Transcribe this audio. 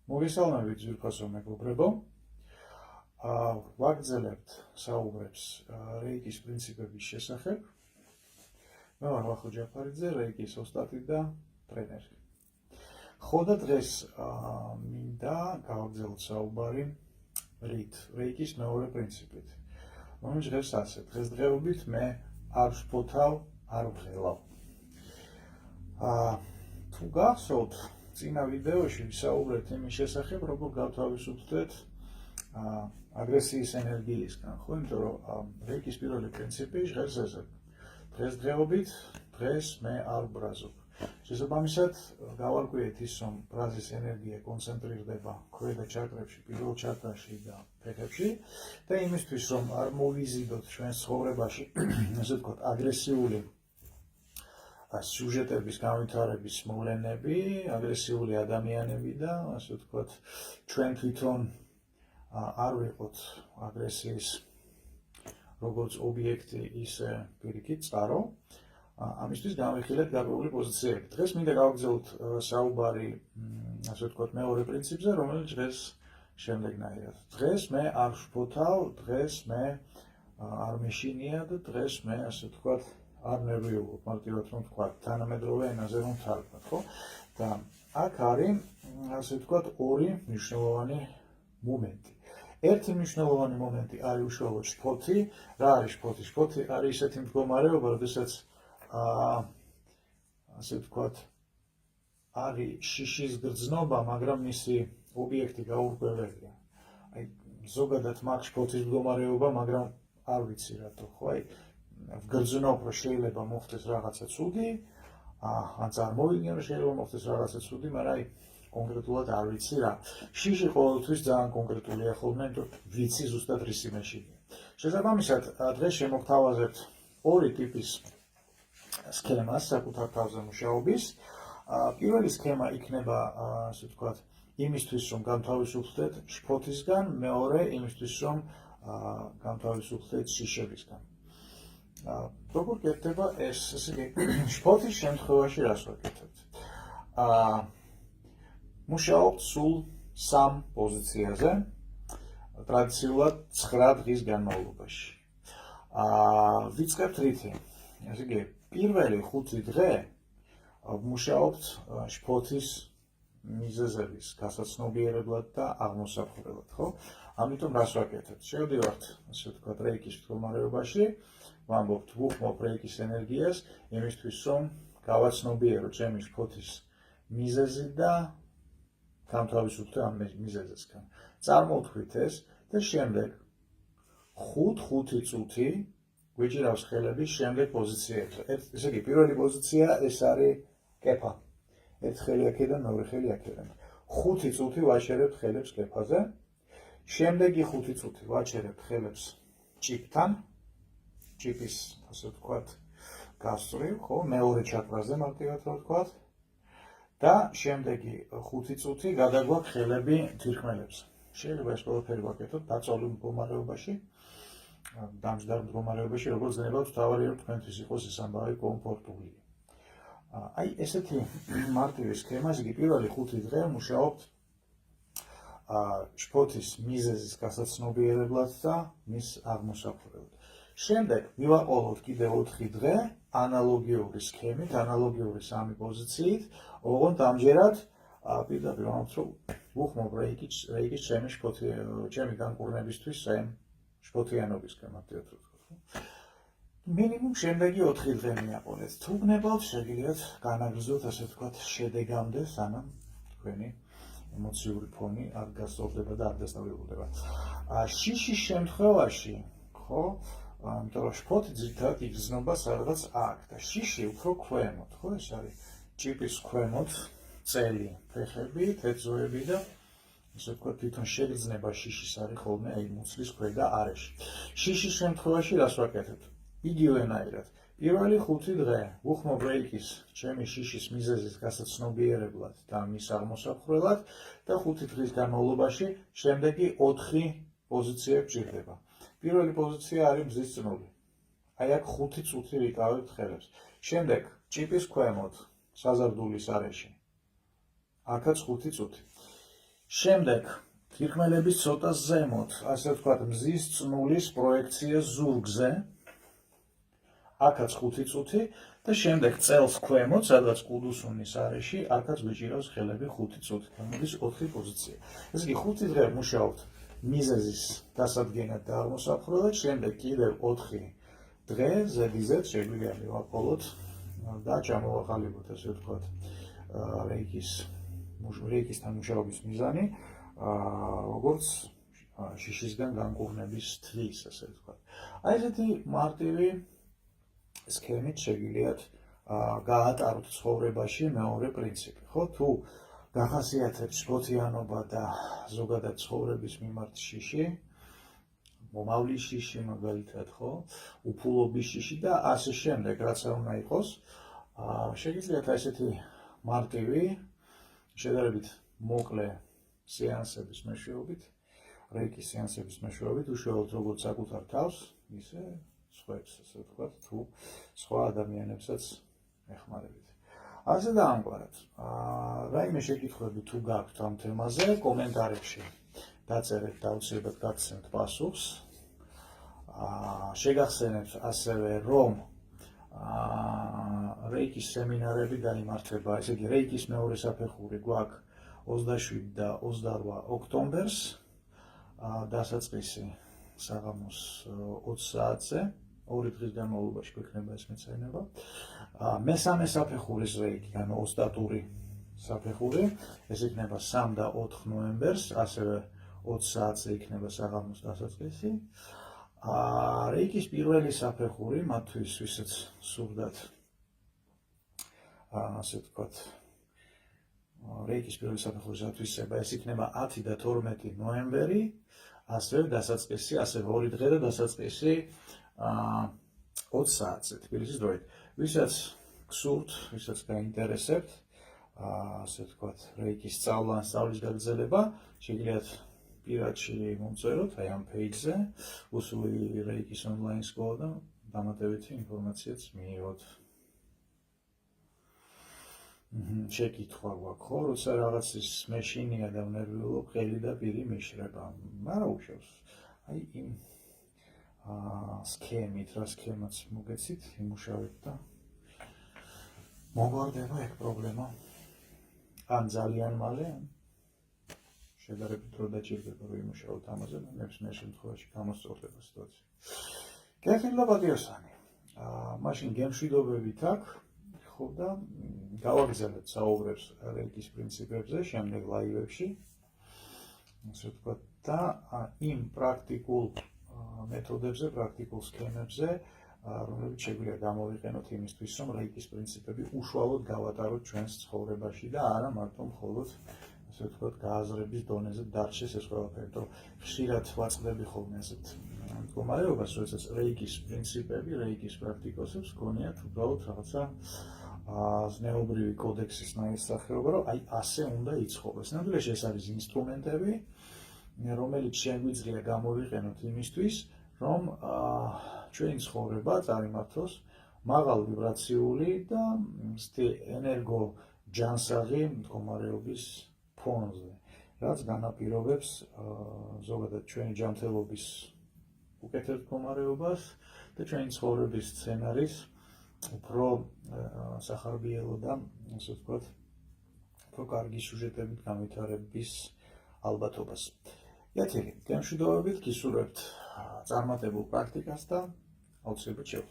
მოგესალმებით ძვირფასო მეგობრებო. ვაგრძელებთ საუბრებს რეიკის პრინციპების შესახებ. მე ვარ ვახო ჯაფარიძე, რეიკის ოსტატი და ტრენერი. ხო და დღეს მინდა გავაგრძელოთ საუბარი რეიკის მეორე პრინციპით. რომელიც დღეს ასე, დღესდღეობით მე არ ვშფოთავ, არ ვღელავ. თუ გახსოვთ, წინა ვიდეოში ვისაუბრეთ იმის შესახებ, როგორ გავთავისუფლდეთ აგრესიის ენერგიისგან, ხო? იმიტომ რომ რეიკის პირველი პრინციპი ჟღერს ესე. დღესდღეობით დღეს მე არ ვბრაზობ. შესაბამისად, გავარკვიეთ ის, რომ ბრაზის ენერგია კონცენტრირდება ქვედა ჩაკრებში, პირველ ჩაკრაში და ფეხებში და იმისთვის, რომ არ მოვიზიდოთ ჩვენს ცხოვრებაში, ასე ვთქვათ, აგრესიული სიუჟეტების განვითარების მოვლენები, აგრესიული ადამიანები და ასე ვთქვათ, ჩვენ თვითონ არ ვიყოთ აგრესიის როგორც ობიექტი, ისე პირიქით წყარო. ამისთვის განვიხილეთ გარკვეული პოზიციები. დღეს მინდა გავაგრძელოთ საუბარი, ასე ვთქვათ, მეორე პრინციპზე, რომელიც დღეს შემდეგნაირად. დღეს მე არ ვშფოთავ, დღეს მე არ მეშინია და დღეს მე, ასე ვთქვათ, არ ნერვიულობ, მარტივად რომ ვთქვათ, თანამედროვე ენაზე რომ ვთარგმნოთ, ხო? და აქ არის, ასე ვთქვათ, ორი მნიშვნელოვანი მომენტი. ერთი მნიშვნელოვანი მომენტი არის უშუალოდ შფოთი. რა არის შფოთი? შფოთი არის ისეთი მდგომარეობა, როდესაც ასე ვთქვათ, არის შიშის გრძნობა, მაგრამ მისი ობიექტი გაურკვეველია. აი, ზოგადად მაქვს შფოთის მდგომარეობა, მაგრამ არ ვიცი რატო, ხო? აი, ვგრძნობ, რომ შეიძლება მოხდეს რაღაცა ცუდი, ან წარმოვიდგენ, რომ შეიძლება მოხდეს რაღაცა ცუდი, მაგრამ აი, კონკრეტულად არ ვიცი რა. შიში ყოველთვის ძალიან კონკრეტულია ხოლმე, იმიტომ ვიცი ზუსტად რისი მეშინია. შესაბამისად, დღეს შემოგთავაზებთ ორი ტიპის სქემას საკუთარ თავზე მუშაობის. პირველი სქემა იქნება, ასე ვთქვათ, იმისთვის, რომ განთავისუფლდეთ შფოთისგან, მეორე იმისთვის, რომ განთავისუფლდეთ შიშებისგან. როგორ კეთდება ეს, ესე იგი, შფოთის შემთხვევაში რას ვაკეთებთ? მუშაობთ სულ სამ პოზიციაზე, ტრადიციულად 9 დღის განმავლობაში. ვიწყებთ რითი? ესე იგი, პირველი 5 დღე ვმუშაობთ შფოთის მიზეზების გასაცნობიერებლად და აღმოსაფხვრელად, ხო? ამიტომ რას ვაკეთებთ? შევდივართ, ასე ვთქვათ, რეიკის მდგომარეობაში, ვამბობთ, ვუხმობ რეიკის ენერგიას იმისთვის, რომ გავაცნობიერო ჩემი შფოთის მიზეზი და განთავისუფლდე ამ მიზეზისგან. წარმოვთქვით ეს და შემდეგ 5 წუთი გვიჭირავს ხელების შემდეგ პოზიციებზე. ესე იგი, პირველი პოზიცია ეს არის კეფა. ერთ ხელი აქედან, მეორე ხელი აქედან. 5 წუთი ვაჩერებთ ხელებს კეფაზე. შემდეგი 5 წუთი ვაჩერებთ ხელებს ჭიფთან. ჭიფის, ასე ვთქვათ, გასწვრივ, ხო, მეორე ჩაკრაზე მარტივად რომ ვთქვათ. და შემდეგი 5 წუთი გადაგვაქვს ხელები თირკმელებზე. შეიძლება ეს ყველაფერი ვაკეთოთ დაწოლილ მდგომარეობაში, დამჯდარ მდგომარეობაში, როგორც გნებავთ, თავარი რომ თქვენთვის იყოს ეს ამბავი კომფორტული. აი, ესეთი მარტივი სქემა, იგი პირველი 5 დღე მუშაობთ შფოთის მიზეზის გასაცნობიერებლად და მის აღმოსაფხვრელად. შემდეგ მივაყოლოთ კიდევ 4 დღე ანალოგიური სქემით, ანალოგიური 3 პოზიციით, ოღონდ ამჯერად პირდაპირ ვამბობთ, რომ ვუხმობ რეიკის ჩემი განკურნებისთვის შფოთიანობისგან, მარტივად რომ ვთქვათ. მინიმუმ შემდეგი 4 დღე მიაყოლეთ. თუ გნებავთ, შეგიძლიათ განაგრძოთ, ასე ვთქვათ, შედეგამდე, სანამ თქვენი ემოციური ფონი არ გასწორდება და არ დასტაბილურდება. შიშის შემთხვევაში, ხო, იმიტომ რომ შფოთი ძირითადად იგრძნობა სადღაც აქ და შიში უფრო ქვემოთ, ხო, ეს არის ჭიპის ქვემოთ წელი, ფეხები, თეთრ-ზოები და ასე ვთქვათ, თვითონ შეგრძნება შიშის არის ხოლმე აი მუცლის ქვედა არეში. შიშის შემთხვევაში რას ვაკეთებთ? იგივენაირად. პირველი 5 დღე ვუხმობ რეიკის ჩემი შიშის მიზეზის გასაცნობიერებლად და მის აღმოსაფხვრელად და 5 დღის განმავლობაში შემდეგი 4 პოზიცია გჭირდება. პირველი პოზიცია არის მზის წნული. აი აქ 5 წუთი ვიკავებთ ხელებს. შემდეგ ჭიპის ქვემოთ საზარდულის არეში. აქაც 5 წუთი. შემდეგ თირკმელების ცოტა ზემოთ, ასე ვთქვათ, მზის წნულის პროექცია ზურგზე. აქაც 5 წუთი და შემდეგ წელს ქვემოთ, სადაც კუდუსუნის არეში, აქაც გვიჭირავს ხელები 5 წუთი. გამოდის 4 პოზიცია. ესე იგი 5 დღე მუშაობთ მიზეზის დასადგენად და აღმოსაფხვრელად, შემდეგ კიდევ 4 დღე ზედიზედ შეგვიძლია მივაყოლოთ და ჩამოვაყალიბოთ, ასე ვთქვათ, რეიკისთან მუშაობის მიზანი, როგორც შიშისგან განკურნების თვის, ასე ვთქვათ. აი ესეთი მარტივი სქემით შეგვიძლიათ გაატაროთ ცხოვრებაში მეორე პრინციპი, ხო? თუ გახასიათებს შფოთიანობა და ზოგადად ცხოვრების მიმართ შიში, მომავლის შიში მაგალითად, ხო? უფულობის შიში და ასე შემდეგ, რაც არ უნდა იყოს, შეგიძლიათ ესეთი მარტივი, შედარებით მოკლე სეანსების მეშვეობით, რეიკის სეანსების მეშვეობით უშუალოდ როგორც საკუთარ თავს, ისე სხვებს, ასე ვთქვათ, თუ სხვა ადამიანებსაც ეხმარებით. ასე დაამკვიდრეთ. რაიმე შეკითხვები თუ გაქვთ ამ თემაზე, კომენტარებში დაწერეთ და აუცილებლად გაგცემთ პასუხს. შეგახსენებთ ასევე, რომ რეიკის სემინარები გაიმართება, ესე იგი რეიკის მეორე საფეხური გვაქვს 27 და 28 ოქტომბერს, დასაწყისი საღამოს 20 საათზე, 2 დღის განმავლობაში გვექნება ეს მეცადინება. მესამე საფეხურის რეიკი, ანუ ოსტატური საფეხური, ეს იქნება 3 და 4 ნოემბერს, ასევე 20 საათზე იქნება საღამოს დასაწყისი. რეიკის პირველი საფეხური, მათთვის, ვისაც სურდათ, ასე ვთქვათ, რეიკის პირველი საფეხურის ათვისება, ეს იქნება 10 და 12 ნოემბერი, ასევე დასაწყისი, ასევე 2 დღე და დასაწყისი 20 საათზე თბილისის დროით. ვისაც გსურთ, ვისაც გაინტერესებთ, ასე ვთქვათ, რეიკის სწავლა ან სწავლის გაგრძელება, შეგიძლიათ პირადში მომწეროთ აი ამ პეიჯზე, უსული რეიკის ონლაინ სკოლა და დამატებითი ინფორმაციაც მიიღოთ. შეკითხვა გვაქვს, ხო, როცა რაღაც ის მეშინია და ვნერვიულობ, ხელი და პირი მიშრება. არა უშავს. აი იმ სქემით, რა სქემაც მოგეცით, იმუშავეთ და მოგვარდება ეგ პრობლემა. ან ძალიან მალე, შედარებით დრო დაჭირდება, რომ იმუშაოთ ამაზე, ნებისმიერ შემთხვევაში გამოსწორდება სიტუაცია. გეხილვა პატიოსანი. მაშინ გემშვიდობებით აქ, ხო და გავაგზავნეთ საუბრებს რეიკის პრინციპებზე შემდეგ ლაივებში. ასე ვთქვათ და იმ პრაქტიკულ მეთოდებზე, პრაქტიკულ სქემებზე, რომლებიც შეგვიძლია გამოვიყენოთ იმისთვის, რომ რეიკის პრინციპები უშუალოდ გავატაროთ ჩვენს ცხოვრებაში და არა მარტო მხოლოდ, ასე ვთქვათ, გააზრების დონეზე დარჩეს ეს ყველაფერი, რომ ხშირად ვაწყდები ხოლმე ასეთ მდგომარეობას, როდესაც რეიკის პრინციპები, რეიკის პრაქტიკოსებს გქონიათ უბრალოდ რაღაცა ზნეობრივი კოდექსის ნაირსახეობა, რომ აი ასე უნდა იცხოვროს. ნამდვილად ეს არის ინსტრუმენტები, რომელიც შეგვიძლია გამოვიყენოთ იმისთვის, რომ ჩვენი ცხოვრება წარიმართოს მაღალ ვიბრაციული და ენერგოჯანსაღი მდგომარეობის ფონზე, რაც განაპირობებს ზოგადად ჩვენი ჯანმრთელობის უკეთეს მდგომარეობას და ჩვენი ცხოვრების სცენარის უფრო სახარბიელო და, ასე ვთქვათ, უფრო კარგი სიუჟეტებით განვითარების ალბათობას. Iată-l, te-am și dovedit că surat armatele practic asta, au să vă ce